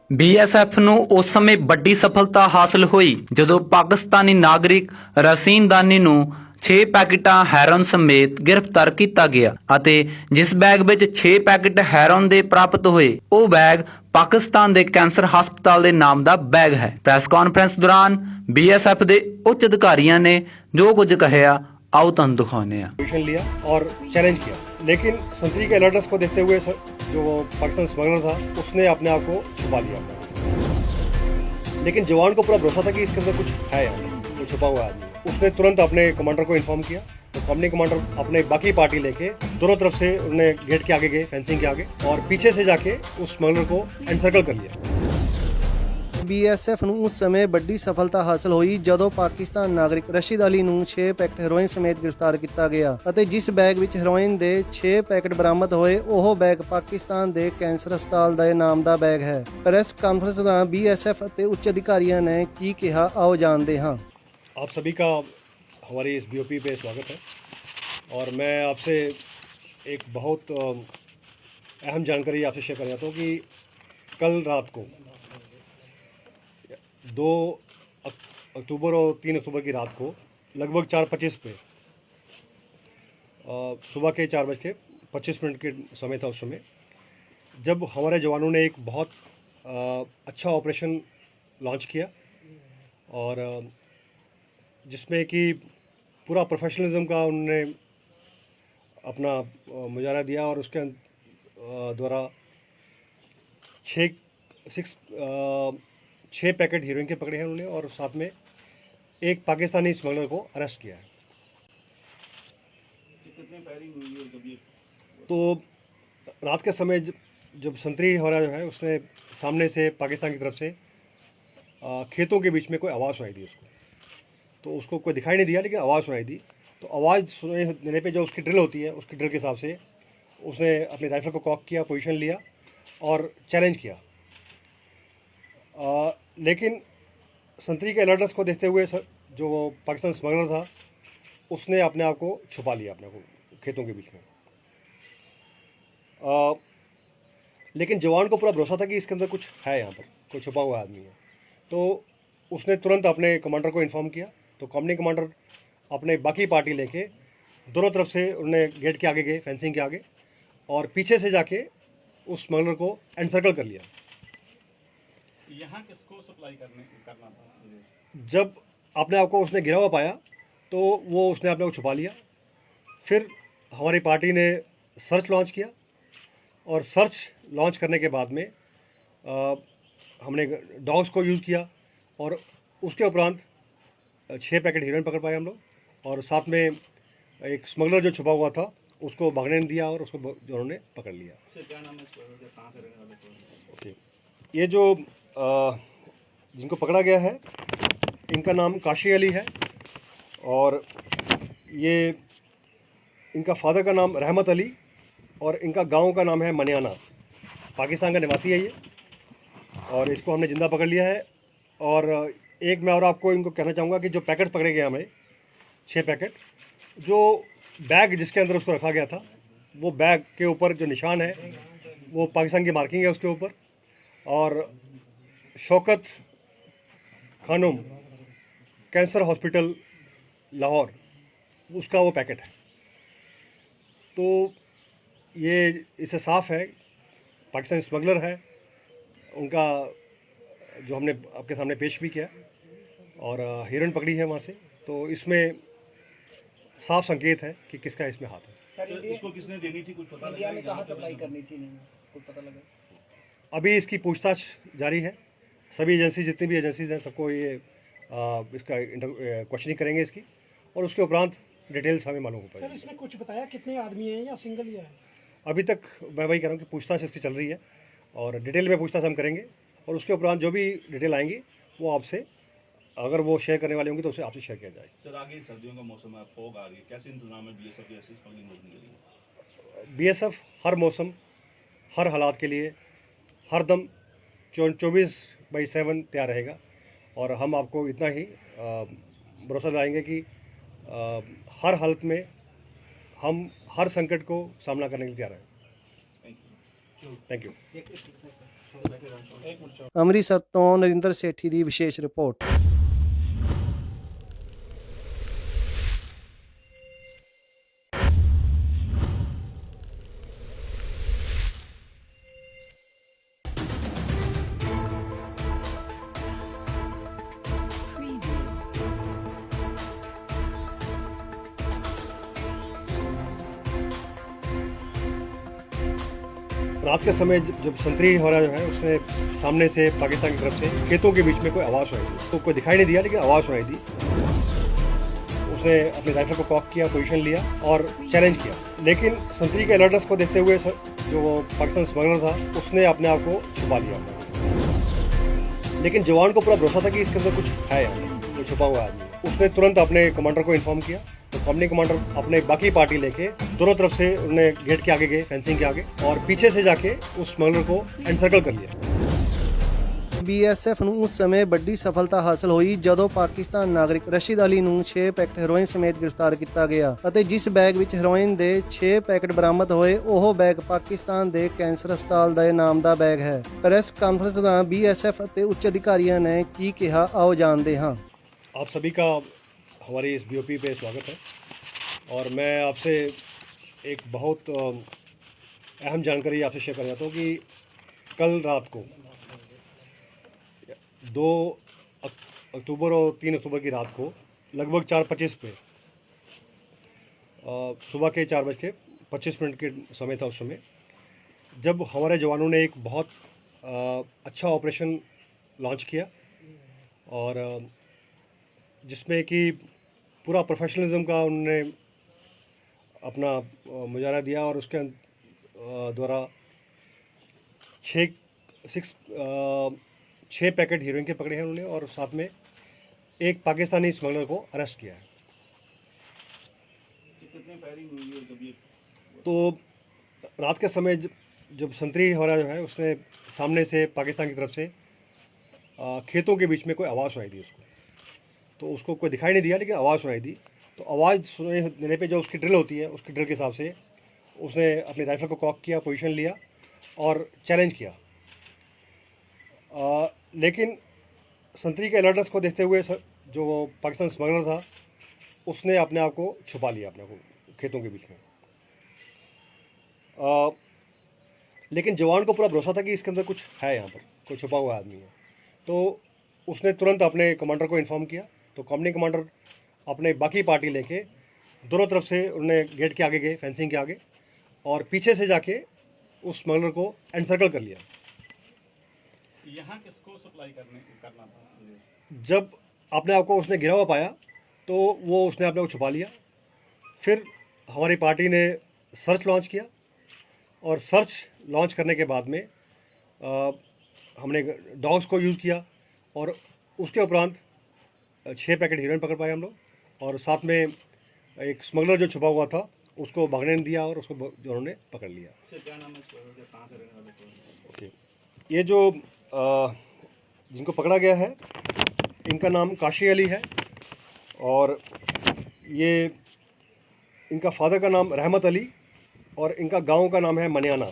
BSF ਨੂੰ ਉਸ ਸਮੇਂ ਵੱਡੀ ਸਫਲਤਾ ਹਾਸਲ ਹੋਈ ਜਦੋਂ ਪਾਕਿਸਤਾਨੀ ਨਾਗਰਿਕ ਰਸੀਨ ਦਾਨੀ ਨੂੰ 6 ਪੈਕਟਾਂ ਹੈਰੋਇਨ ਸਮੇਤ ਗ੍ਰਿਫਤਾਰ ਕੀਤਾ ਗਿਆ ਅਤੇ ਜਿਸ ਬੈਗ ਵਿੱਚ 6 ਪੈਕਟ ਹੈਰੋਇਨ ਦੇ ਪ੍ਰਾਪਤ ਹੋਏ ਉਹ ਬੈਗ ਪਾਕਿਸਤਾਨ ਦੇ ਕੈਂਸਰ ਹਸਪਤਾਲ ਦੇ ਨਾਮ ਦਾ ਬੈਗ ਹੈ। ਪ੍ਰੈਸ ਕਾਨਫਰੰਸ ਦੌਰਾਨ बीएसएफ ਦੇ ਉੱਚ ਅਧਿਕਾਰੀਆਂ ਨੇ ਜੋ ਕੁਝ ਕਹਿਆ आओ तुम दिखाने पोजीशन लिया और चैलेंज किया, लेकिन संतरी के अलर्ट्स को देखते हुए जो वो पाकिस्तान स्मगलर था उसने अपने आप को छुपा लिया। लेकिन जवान को पूरा भरोसा था कि इसके अंदर कुछ है, वो छुपा हुआ आदमी। उसने तुरंत अपने कमांडर को इन्फॉर्म किया, तो कंपनी कमांडर अपने बाकी पार्टी लेके दोनों तरफ से उन्होंने गेट के आगे गए, फेंसिंग के आगे, और पीछे से जाके उस स्मगलर को एनसर्कल कर लिया। बीएसएफ ਨੂੰ ਉਸ ਸਮੇਂ ਵੱਡੀ ਸਫਲਤਾ ਹਾਸਲ ਹੋਈ ਜਦੋਂ ਪਾਕਿਸਤਾਨ ਨਾਗਰਿਕ ਰਸ਼ੀਦ ਅਲੀ ਨੂੰ 6 ਪੈਕਟ ਹੈਰੋਇਨ ਸਮੇਤ ਗ੍ਰਿਫਤਾਰ ਕੀਤਾ ਗਿਆ ਅਤੇ ਜਿਸ ਬੈਗ ਵਿੱਚ ਹੈਰੋਇਨ ਦੇ 6 ਪੈਕਟ ਬਰਾਮਦ ਹੋਏ ਉਹ ਬੈਗ ਪਾਕਿਸਤਾਨ ਦੇ ਕੈਂਸਰ ਹਸਪਤਾਲ ਦੇ ਨਾਮ ਦਾ ਬੈਗ ਹੈ। ਪ੍ਰੈਸ ਕਾਨਫਰੰਸ ਦੌਰਾਨ बीएसएफ ਅਤੇ ਉੱਚ ਅਧਿਕਾਰੀਆਂ ਨੇ ਕੀ ਕਿਹਾ ਆਓ ਜਾਣਦੇ ਹਾਂ। आप सभी का हमारी इस बीओपी पे स्वागत है और मैं आपसे एक बहुत अहम जानकारी आपसे शेयर करना चाहता हूँ कि कल रात को 2 अक्टूबर और 3 अक्टूबर की रात को लगभग 4:25 पे सुबह के 4:25 के समय था। उस समय जब हमारे जवानों ने एक बहुत अच्छा ऑपरेशन लॉन्च किया और जिसमें कि पूरा प्रोफेशनलिज्म का उन्होंने अपना मुजाहरा दिया और उसके द्वारा 6 पैकेट हीरोइन के पकड़े हैं उन्होंने और साथ में एक पाकिस्तानी स्मगलर को अरेस्ट किया है। कितनी फायरिंग हुई है जब ये? तो रात के समय जब संतरी हमारा जो है उसने सामने से पाकिस्तान की तरफ से खेतों के बीच में कोई आवाज़ सुनाई दी उसको, तो उसको कोई दिखाई नहीं दिया लेकिन आवाज़ सुनाई दी। तो आवाज़ सुनाई देने पे जो उसकी ड्रिल होती है उसकी ड्रिल के हिसाब से उसने अपनी राइफल को कॉक किया, पोजीशन लिया और चैलेंज किया। लेकिन संतरी के अलर्ट्स को देखते हुए जो वो पाकिस्तान स्मगलर था उसने अपने आप को छुपा लिया, अपने को खेतों के बीच में। लेकिन जवान को पूरा भरोसा था कि इसके अंदर कुछ है, यहाँ पर कोई छुपा हुआ आदमी है, तो उसने तुरंत अपने कमांडर को इन्फॉर्म किया। तो कंपनी कमांडर अपने बाकी पार्टी लेके दोनों तरफ से उन्होंने गेट के आगे गए, फेंसिंग के आगे, और पीछे से जाके उस स्मगलर को एनसर्कल कर लिया। यहाँ किसको सप्लाई करना था? जब अपने आप को उसने गिरा हुआ पाया तो वो उसने अपने को छुपा लिया। फिर हमारी पार्टी ने सर्च लॉन्च किया और सर्च लॉन्च करने के बाद में हमने डॉग्स को यूज़ किया और उसके उपरांत 6 पैकेट हीरोइन पकड़ पाए हम लोग, और साथ में एक स्मगलर जो छुपा हुआ था उसको भागने नहीं दिया और उसको उन्होंने पकड़ लिया। क्या नाम है, कहाँ से रहने वाले? ओके, ये जो जिनको पकड़ा गया है इनका नाम काशी अली है और ये इनका फादर का नाम रहमत अली और इनका गांव का नाम है मनियाना। पाकिस्तान का निवासी है ये और इसको हमने ज़िंदा पकड़ लिया है। और एक मैं और आपको इनको कहना चाहूँगा कि जो पैकेट पकड़े गए हमें 6 पैकेट, जो बैग जिसके अंदर उसको रखा गया था वो बैग के ऊपर जो निशान है वो पाकिस्तान की मार्किंग है उसके ऊपर, और शौकत खानुम कैंसर हॉस्पिटल लाहौर उसका वो पैकेट है। तो ये इससे साफ़ है पाकिस्तानी स्मगलर है, उनका जो हमने आपके सामने पेश भी किया और हीरोइन पकड़ी है वहाँ से। तो इसमें साफ संकेत है कि किसका इसमें हाथ है। इसको किसने देनी थी, कुछ पता लगा? में कहाँ सप्लाई करनी थी, कुछ पता लगा? अभी इसकी पूछताछ जारी है। सभी एजेंसी जितनी भी एजेंसीज हैं सबको ये इसका क्वेश्चनिंग करेंगे इसकी, और उसके उपरांत डिटेल्स हमें मालूम हो पाएगी। सर, इसने कुछ बताया कितने आदमी हैं या सिंगल ही है? अभी तक मैं वही कह रहा हूँ कि पूछताछ इसकी चल रही है और डिटेल में पूछताछ हम करेंगे, और उसके उपरांत जो भी डिटेल आएंगी वो आपसे, अगर वो शेयर करने वाले होंगे तो उसे आपसे शेयर किया जाएगा। सर, आगे सर्दियों का मौसम है, फॉग आ रही है, कैसे इंतजाम है बीएसएफ की ऐसी स्मगलिंग रोकने के लिए? बीएसएफ हर मौसम हर हालात के लिए हर दम 24/7 तैयार रहेगा, और हम आपको इतना ही भरोसा दिलाएंगे कि हर हालत में हम हर संकट को सामना करने के लिए तैयार हैं। Thank you. ਅੰਮ੍ਰਿਤਸਰ ਤੋਂ ਨਰਿੰਦਰ ਸੇਠੀ ਦੀ ਵਿਸ਼ੇਸ਼ ਰਿਪੋਰਟ। रात के समय जब संतरी हमारा जो है उसने सामने से पाकिस्तान की तरफ से खेतों के बीच में कोई आवाज़ सुनाई दी। तो कोई दिखाई नहीं दिया लेकिन आवाज़ सुनाई दी। उसने अपने राइफल को कॉक किया, पोजीशन लिया और चैलेंज किया, लेकिन संतरी के अलर्टनेस को देखते हुए जो वो पाकिस्तान स्मगलर था उसने अपने आप को छुपा लिया। लेकिन जवान को पूरा भरोसा था कि इसके अंदर कुछ है, यहाँ कोई छुपा हुआ आदमी। उसने तुरंत अपने कमांडर को इन्फॉर्म किया, तो कंपनी कमांडर अपने बाकी पार्टी लेके दोनों तरफ से उन्हें गेट के आगे गए, फेंसिंग के आगे, और पीछे से जाके उस स्मगलर को एनसर्कल कर लिया। BSF ਨੂੰ ਉਸ ਸਮੇਂ ਵੱਡੀ ਸਫਲਤਾ ਹਾਸਲ ਹੋਈ ਜਦੋਂ ਪਾਕਿਸਤਾਨ ਨਾਗਰਿਕ ਰਸ਼ੀਦ ਅਲੀ ਨੂੰ 6 ਪੈਕਟ ਹੈਰੋਇਨ ਸਮੇਤ ਗ੍ਰਿਫਤਾਰ ਕੀਤਾ ਗਿਆ ਅਤੇ ਜਿਸ ਬੈਗ ਵਿੱਚ ਹੈਰੋਇਨ ਦੇ 6 ਪੈਕਟ ਬਰਾਮਦ ਹੋਏ ਉਹ ਬੈਗ ਪਾਕਿਸਤਾਨ ਦੇ ਕੈਂਸਰ ਹਸਪਤਾਲ ਦੇ ਨਾਮ ਦਾ ਬੈਗ ਹੈ। ਪ੍ਰੈਸ ਕਾਨਫਰੰਸ ਦੌਰਾਨ BSF ਅਤੇ ਉੱਚ ਅਧਿਕਾਰੀਆਂ ਨੇ ਕੀ ਕਿਹਾ, ਆਓ ਜਾਣਦੇ ਹਾਂ। आप सभी का हमारी इस BOP पे स्वागत है और मैं आपसे एक बहुत अहम जानकारी आपसे शेयर करना चाहता हूँ कि कल रात को 2 अक्टूबर और 3 अक्टूबर की रात को लगभग 4:25 पे सुबह के 4:25 के समय था। उस समय जब हमारे जवानों ने एक बहुत अच्छा ऑपरेशन लॉन्च किया और जिसमें कि पूरा प्रोफेशनलिज्म का उन्होंने अपना मुजाहरा दिया और उसके द्वारा 6 पैकेट हीरोइन के पकड़े हैं उन्होंने और साथ में एक पाकिस्तानी स्मगलर को अरेस्ट किया है। कितनी फायरिंग हुई है जब ये? तो रात के समय जब संतरी हमारा जो है उसने सामने से पाकिस्तान की तरफ से खेतों के बीच में कोई आवाज़ सुनाई दी उसको, तो उसको कोई दिखाई नहीं दिया लेकिन आवाज़ सुनाई दी। तो आवाज़ सुनाई देने पे जो उसकी ड्रिल होती है उसकी ड्रिल के हिसाब से उसने अपने राइफल को कॉक किया, पोजीशन लिया और चैलेंज किया। लेकिन संतरी के अलर्टनेस को देखते हुए जो वो पाकिस्तान स्मगलर था उसने अपने आप को छुपा लिया, अपने को खेतों के बीच में। लेकिन जवान को पूरा भरोसा था कि इसके अंदर कुछ है, यहाँ पर कोई छुपा हुआ आदमी है। तो उसने तुरंत अपने कमांडर को इन्फॉर्म किया, तो कंपनी कमांडर अपने बाकी पार्टी लेके दोनों तरफ से उन्हें गेट के आगे गए, फेंसिंग के आगे, और पीछे से जाके उस स्मगलर को एनसर्कल कर लिया। यहाँ किसको सप्लाई करना था? जब अपने आप को उसने गिरा हुआ पाया तो वो उसने अपने को छुपा लिया। फिर हमारी पार्टी ने सर्च लॉन्च किया और सर्च लॉन्च करने के बाद में हमने डॉग्स को यूज़ किया और उसके उपरांत 6 पैकेट हीरोइन पकड़ पाए हम लोग, और साथ में एक स्मगलर जो छुपा हुआ था उसको भागने नहीं दिया और उसको जो उन्होंने पकड़ लिया। क्या नाम है इसका? कहाँ से रहने वाले थे? ओके, ये जो जिनको पकड़ा गया है इनका नाम काशी अली है और ये इनका फादर का नाम रहमत अली और इनका गांव का नाम है मनियाना।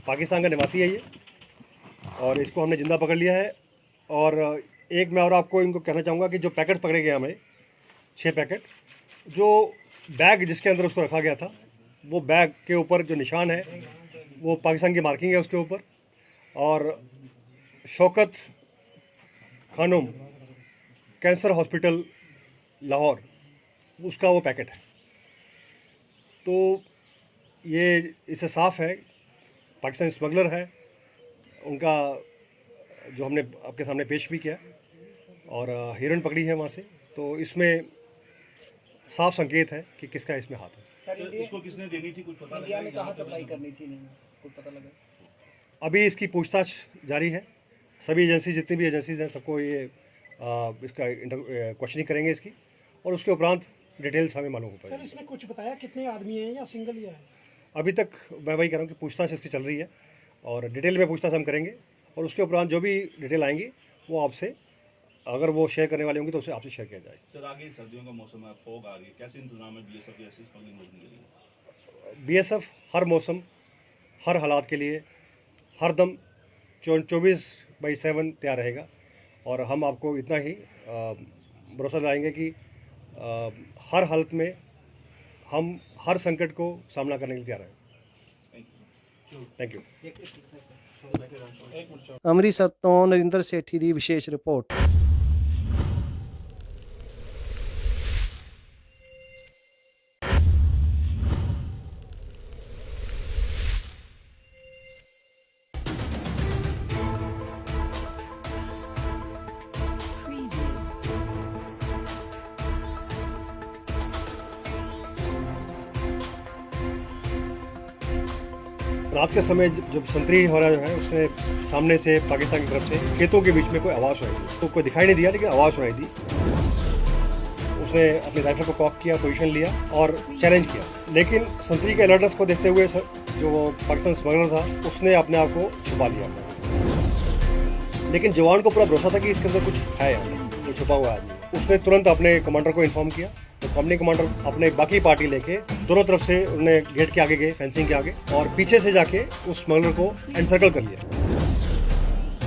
पाकिस्तान का निवासी है ये, और इसको हमने ज़िंदा पकड़ लिया है। और एक मैं और आपको इनको कहना चाहूँगा कि जो पैकेट पकड़े गए हमें 6 पैकेट, जो बैग जिसके अंदर उसको रखा गया था वो बैग के ऊपर जो निशान है वो पाकिस्तान की मार्किंग है उसके ऊपर, और शौकत खानुम कैंसर हॉस्पिटल लाहौर उसका वो पैकेट है। तो ये इससे साफ है पाकिस्तानी स्मगलर है, उनका जो हमने आपके सामने पेश भी किया और हीरोइन पकड़ी है वहाँ से। तो इसमें साफ संकेत है कि किसका इसमें हाथ है। सर, इसको किसने देनी थी, कुछ पता लगा? इंडिया में कहाँ सप्लाई करनी थी, नहीं कुछ पता लगा? अभी इसकी पूछताछ जारी है। सभी एजेंसी जितनी भी एजेंसीज हैं सबको ये इसका क्वेश्चनिंग करेंगे इसकी, और उसके उपरांत डिटेल्स हमें मालूम हो सर पाएगी। इसने कुछ बताया कितने आदमी हैं या सिंगल ही है? अभी तक मैं वही कह रहा हूँ कि पूछताछ इसकी चल रही है और डिटेल में पूछताछ हम करेंगे, और उसके उपरांत जो भी डिटेल आएंगी वो आपसे, अगर वो शेयर करने वाले होंगे तो उसे आपसे शेयर किया जाएगा। सर, आगे सर्दियों का मौसम है, फोग आ रही है, कैसे इंतजाम है BSF की ऐसी स्मगलिंग रोकने के लिए? BSF हर मौसम, हर हालात के लिए, हर दम 24/7 तैयार रहेगा और हम आपको इतना ही भरोसा दिलाएंगे कि हर हालत में हम हर संकट को सामना करने के लिए तैयार हैं। Thank you. ਅੰਮ੍ਰਿਤਸਰ ਤੋਂ ਨਰਿੰਦਰ ਸੇਠੀ ਦੀ ਵਿਸ਼ੇਸ਼ ਰਿਪੋਰਟ। रात के समय जब संतरी हो रहा जो है उसने सामने से पाकिस्तान की तरफ से खेतों के बीच में कोई आवाज़ सुनाई दी, तो कोई दिखाई नहीं दिया लेकिन आवाज़ सुनाई दी। उसने अपने राइफल को कॉक किया, पोजीशन लिया और चैलेंज किया, लेकिन संतरी के अलर्टनेस को देखते हुए जो पाकिस्तान स्मगलर था उसने अपने आप को छुपा लिया। लेकिन जवान को पूरा भरोसा था कि इसके अंदर कुछ है, कोई छुपा हुआ आदमी। उसने तुरंत अपने कमांडर को इन्फॉर्म किया, तो कंपनी कमांडर अपने बाकी पार्टी लेके दोनों तरफ से उन्होंने गेट के आगे गए, फेंसिंग के आगे, और पीछे से जाके उस स्मगलर को एनसर्कल कर लिया।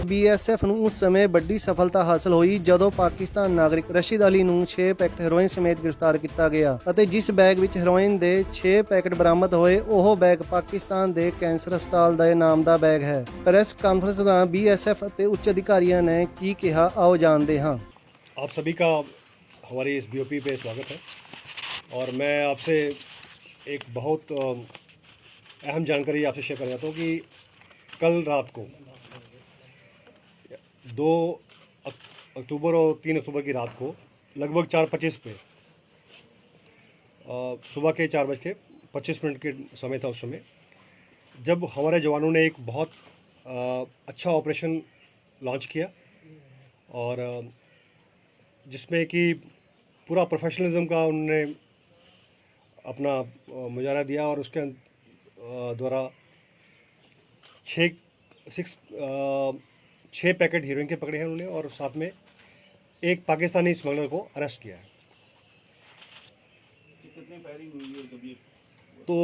ਬੀਐਸਐਫ ਨੂੰ ਉਸ ਸਮੇਂ ਵੱਡੀ ਸਫਲਤਾ ਹਾਸਲ ਹੋਈ ਜਦੋਂ ਪਾਕਿਸਤਾਨ ਨਾਗਰਿਕ ਰਸ਼ੀਦ ਅਲੀ ਨੂੰ 6 ਪੈਕਟ ਹੈਰੋਇਨ ਸਮੇਤ ਗ੍ਰਿਫਤਾਰ ਕੀਤਾ ਗਿਆ ਅਤੇ ਜਿਸ ਬੈਗ ਵਿੱਚ ਹੈਰੋਇਨ ਦੇ 6 ਪੈਕਟ ਬਰਾਮਦ ਹੋਏ ਉਹ ਬੈਗ ਪਾਕਿਸਤਾਨ ਦੇ ਕੈਂਸਰ ਹਸਪਤਾਲ ਦੇ ਨਾਮ ਦਾ ਬੈਗ ਹੈ। ਪ੍ਰੈਸ ਕਾਨਫਰੰਸ ਦੌਰਾਨ ਬੀਐਸਐਫ ਅਤੇ ਉੱਚ ਅਧਿਕਾਰੀਆਂ ਨੇ ਕੀ ਕਿਹਾ, ਆਓ ਜਾਣਦੇ ਹਾਂ। आप सभी का हमारी इस बीओपी पे स्वागत है और मैं आपसे एक बहुत अहम जानकारी आपसे शेयर करना चाहता हूँ कि कल रात को 2 अक्टूबर और 3 अक्टूबर की रात को लगभग 4:25 पे सुबह के 4:25 के समय था। उस समय जब हमारे जवानों ने एक बहुत अच्छा ऑपरेशन लॉन्च किया और जिसमें कि पूरा प्रोफेशनलिज्म का उन्होंने अपना मुजाहरा दिया और उसके द्वारा 6 पैकेट हीरोइन के पकड़े हैं उन्होंने और साथ में एक पाकिस्तानी स्मगलर को अरेस्ट किया है। कितनी फायरिंग हुई है जब ये? तो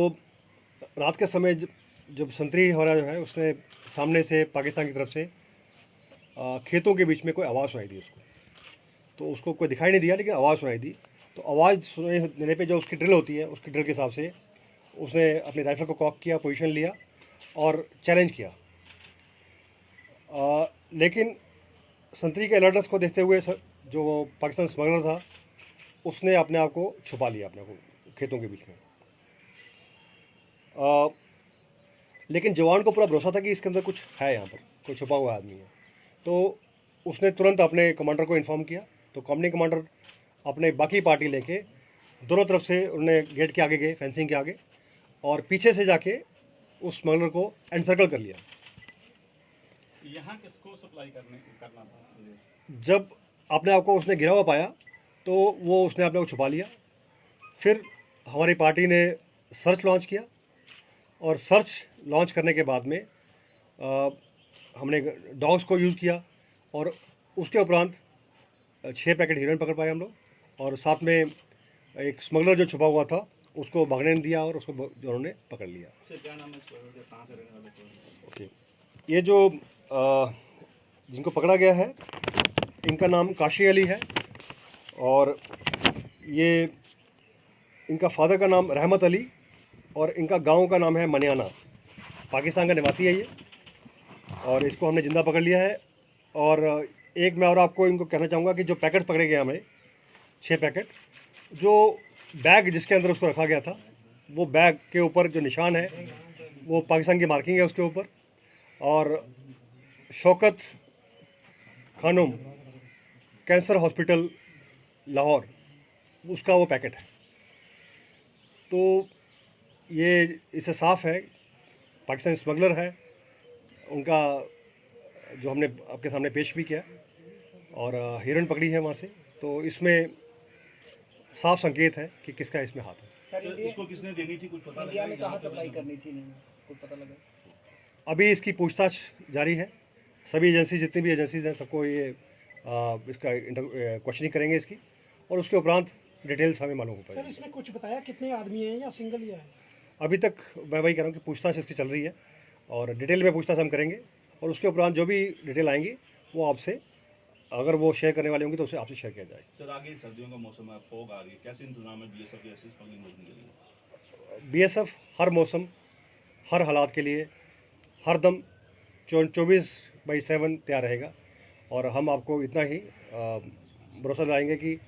रात के समय जब संतरी हो रहा जो है उसने सामने से पाकिस्तान की तरफ से खेतों के बीच में कोई आवाज़ सुनाई दी उसको, तो उसको कोई दिखाई नहीं दिया लेकिन आवाज़ सुनाई दी। तो आवाज़ सुनाई देने पे जो उसकी ड्रिल होती है उसकी ड्रिल के हिसाब से उसने अपने राइफल को कॉक किया, पोजीशन लिया और चैलेंज किया। लेकिन संतरी के अलर्टनेस को देखते हुए जो पाकिस्तान स्मगलर था उसने अपने आप को छुपा लिया, अपने को खेतों के बीच में। लेकिन जवान को पूरा भरोसा था कि इसके अंदर कुछ है, यहाँ पर कोई छुपा हुआ आदमी है, तो उसने तुरंत अपने कमांडर को इन्फॉर्म किया, तो कंपनी कमांडर अपने बाकी पार्टी लेके दोनों तरफ से उन्होंने गेट के आगे गए, फेंसिंग के आगे, और पीछे से जाके उस स्मगलर को एनसर्कल कर लिया। यहाँ किसको सप्लाई करना था? जब अपने आप को उसने गिरा हुआ पाया तो वो उसने अपने को छुपा लिया। फिर हमारी पार्टी ने सर्च लॉन्च किया और सर्च लॉन्च करने के बाद में हमने डॉग्स को यूज़ किया और उसके उपरांत 6 पैकेट हीरोइन पकड़ पाए हम लोग, और साथ में एक स्मगलर जो छुपा हुआ था उसको भागने नहीं दिया और उसको उन्होंने पकड़ लिया। क्या नाम है इसका? कहाँ से रहने वाले थे? ओके, ये जो जिनको पकड़ा गया है इनका नाम काशी अली है और ये इनका फादर का नाम रहमत अली और इनका गांव का नाम है मनियाना। पाकिस्तान का निवासी है ये, और इसको हमने ज़िंदा पकड़ लिया है। और एक मैं और आपको इनको कहना चाहूँगा कि जो पैकेट पकड़े गए हमें 6 पैकेट, जो बैग जिसके अंदर उसको रखा गया था वो बैग के ऊपर जो निशान है वो पाकिस्तान की मार्किंग है उसके ऊपर, और शौकत खानुम कैंसर हॉस्पिटल लाहौर उसका वो पैकेट है। तो ये इससे साफ़ है पाकिस्तानी स्मगलर है, उनका जो हमने आपके सामने पेश भी किया और हीरोइन पकड़ी है वहाँ से, तो इसमें साफ संकेत है कि किसका इसमें हाथ है। सर, इसको किसने देनी थी, कुछ पता इंडिया लगा? में कहाँ सप्लाई करनी थी इन्होंने, कुछ पता लगा? अभी इसकी पूछताछ जारी है। सभी एजेंसी, जितनी भी एजेंसीज हैं, सबको ये इसका क्वेश्चनिंग करेंगे इसकी, और उसके उपरांत डिटेल्स हमें मालूम हो सर, पाएगी। इसने कुछ बताया कितने आदमी हैं या सिंगल ही है? अभी तक मैं वही कह रहा हूँ कि पूछताछ इसकी चल रही है और डिटेल में पूछताछ हम करेंगे और उसके उपरांत जो भी डिटेल आएंगी वो आपसे, अगर वो शेयर करने वाले होंगे तो उसे आपसे शेयर किया जाएगा। सर आगे सर्दियों का मौसम है, फॉग आ रही है, कैसे इंतजाम है बीएसएफ की ऐसी स्मगलिंग रोकने के लिए? बीएसएफ हर मौसम, हर हालात के लिए हर दम 24/7 तैयार रहेगा। और हम आपको इतना ही भरोसा दिलाएंगे कि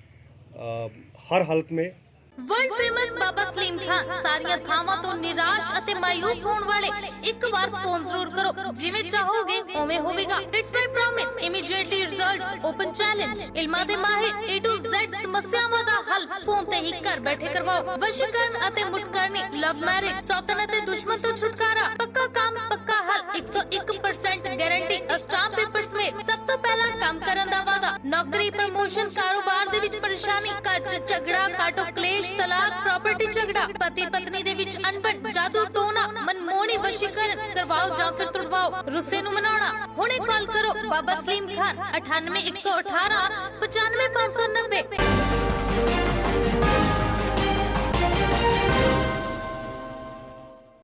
हर हालत में वर्ल्ड फेमस बाबा सलीम खान सारियां थावां ਤੋਂ ਨਿਰਾਸ਼ ਅਤੇ ਮਾਇੂਸ ਹੋਣ ਵਾਲੇ ਇੱਕ ਵਾਰ ਫੋਨ ਜ਼ਰੂਰ ਕਰੋ, ਜਿਵੇਂ ਚਾਹੋਗੇ ਉਵੇਂ ਹੋਵੇਗਾ। It's my promise, immediately results, open challenge. ਇਲਮਾਂ ਦੇ ਮਾਹਿਰ A to Z ਸਮੱਸਿਆਵਾਂ ਦਾ ਹੱਲ ਫੋਨ ਤੇ ਹੀ ਘਰ ਬੈਠੇ ਕਰਵਾਓ। ਵਸ਼ੀਕਰਨ ਅਤੇ ਮੁਟਕਰਨੀ, ਲਵ ਮੈਰਿਜ, ਸੌਤਨ ਅਤੇ ਦੁਸ਼ਮਣ ਤੋਂ ਛੁਟਕਾਰਾ, ਪੱਕਾ ਕੰਮ ਪੱਕਾ ਹੱਲ, 101% ਗਾਰੰਟੀ, ਸਟਾਂਪ ਪੇਪਰ ਸਮੇਤ। ਸਭ ਤੋਂ ਪਹਿਲਾਂ ਕੰਮ ਕਰਨ ਦਾ ਵਾਅਦਾ, ਨੌਕਰੀ, ਪ੍ਰਮੋਸ਼ਨ, ਕਾਰੋਬਾਰ ਦੇ ਵਿੱਚ ਪਰੇਸ਼ਾਨੀ, ਘਰ 'ਚ ਝਗੜਾ, ਕਾਟੋ ਕਲੇਸ਼, तलाक, प्रॉपर्टी झगड़ा, पति पत्नी दे विच अनबन, जादू टोना, मनमोहनी वशीकरण करवाओ जां फिर तुड़वाओ, रुस्से नूं मनाउणा। हुणे कॉल करो बाबा सलीम खान 98 118 95 590।